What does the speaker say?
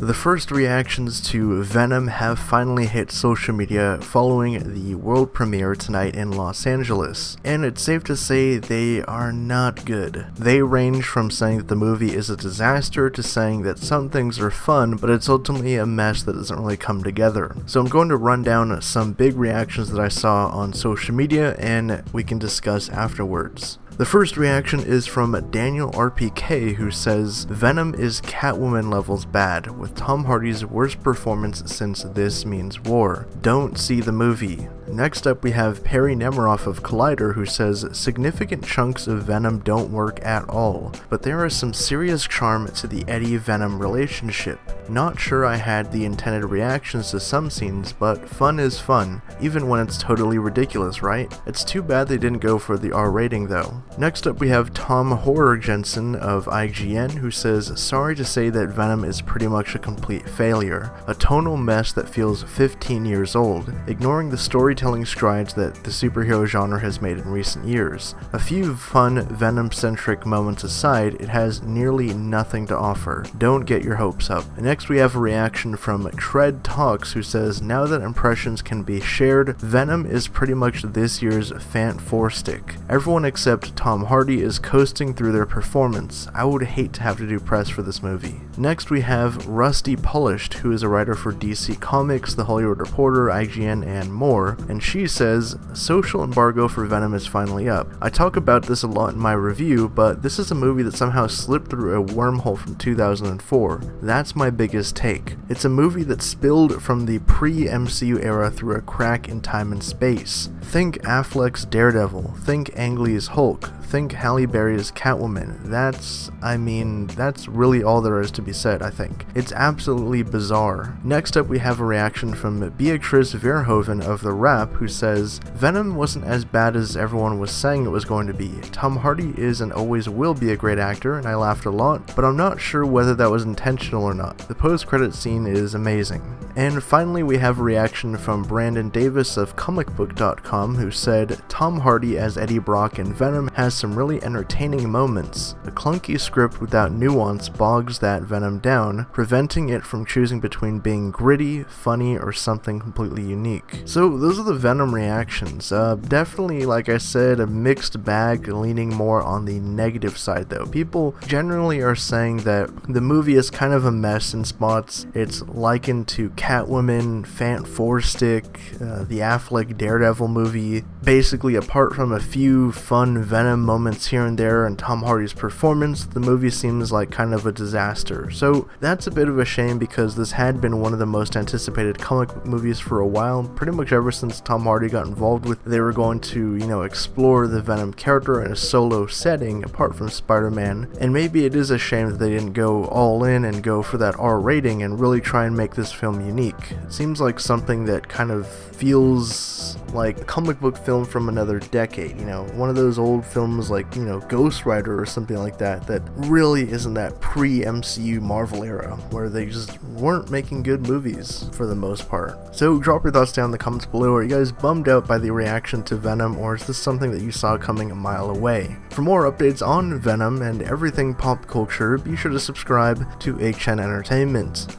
The first reactions to Venom have finally hit social media following the world premiere tonight in Los Angeles, and it's safe to say they are not good. They range from saying that the movie is a disaster to saying that some things are fun, but it's ultimately a mess that doesn't really come together. So I'm going to run down some big reactions that I saw on social media and we can discuss afterwards. The first reaction is from Daniel RPK, who says, Venom is Catwoman levels bad, with Tom Hardy's worst performance since This Means War. Don't see the movie. Next up we have Perry Nemiroff of Collider, who says, significant chunks of Venom don't work at all, but there is some serious charm to the Eddie-Venom relationship. Not sure I had the intended reactions to some scenes, but fun is fun, even when it's totally ridiculous, right? It's too bad they didn't go for the R rating though. Next up we have Tom Horror Jensen of IGN, who says, sorry to say that Venom is pretty much a complete failure, a tonal mess that feels 15 years old, ignoring the storytelling strides that the superhero genre has made in recent years. A few fun Venom-centric moments aside, it has nearly nothing to offer. Don't get your hopes up. Next we have a reaction from Tread Talks, who says, now that impressions can be shared, Venom is pretty much this year's Fant Four Stick. Everyone except Tom Hardy is coasting through their performance. I would hate to have to do press for this movie. Next we have Rusty Polished, who is a writer for DC Comics, The Hollywood Reporter, IGN, and more, and she says, social embargo for Venom is finally up. I talk about this a lot in my review, but this is a movie that somehow slipped through a wormhole from 2004. That's my biggest take. It's a movie that spilled from the pre-MCU era through a crack in time and space. Think Affleck's Daredevil, think Ang Lee's Hulk, think Halle Berry's Catwoman. That's really all there is to be said, I think. It's absolutely bizarre. Next up we have a reaction from Beatrice Verhoeven of The Wrap, who says, Venom wasn't as bad as everyone was saying it was going to be. Tom Hardy is and always will be a great actor, and I laughed a lot, but I'm not sure whether that was intentional or not. The post-credit scene is amazing. And finally we have a reaction from Brandon Davis of comicbook.com, who said, Tom Hardy as Eddie Brock in Venom has some really entertaining moments. A clunky script without nuance bogs that Venom down, preventing it from choosing between being gritty, funny, or something completely unique. So those are the Venom reactions. Definitely, like I said, a mixed bag, leaning more on the negative side though. People generally are saying that the movie is kind of a mess in spots. It's likened to Catwoman, Fant Four Stick, the Affleck Daredevil movie. Basically, apart from a few fun Venom moments here and there and Tom Hardy's performance, the movie seems like kind of a disaster. So that's a bit of a shame because this had been one of the most anticipated comic book movies for a while. Pretty much ever since Tom Hardy got involved with, they were going to, explore the Venom character in a solo setting apart from Spider-Man. And maybe it is a shame that they didn't go all in and go for that R rating and really try and make this film unique. It seems like something that kind of feels like a comic book film from another decade, one of those old films like, Ghost Rider or something like that, that really isn't that pre-MCU Marvel era, where they just weren't making good movies for the most part. So drop your thoughts down in the comments below. Are you guys bummed out by the reaction to Venom, or is this something that you saw coming a mile away? For more updates on Venom and everything pop culture, be sure to subscribe to HN Entertainment.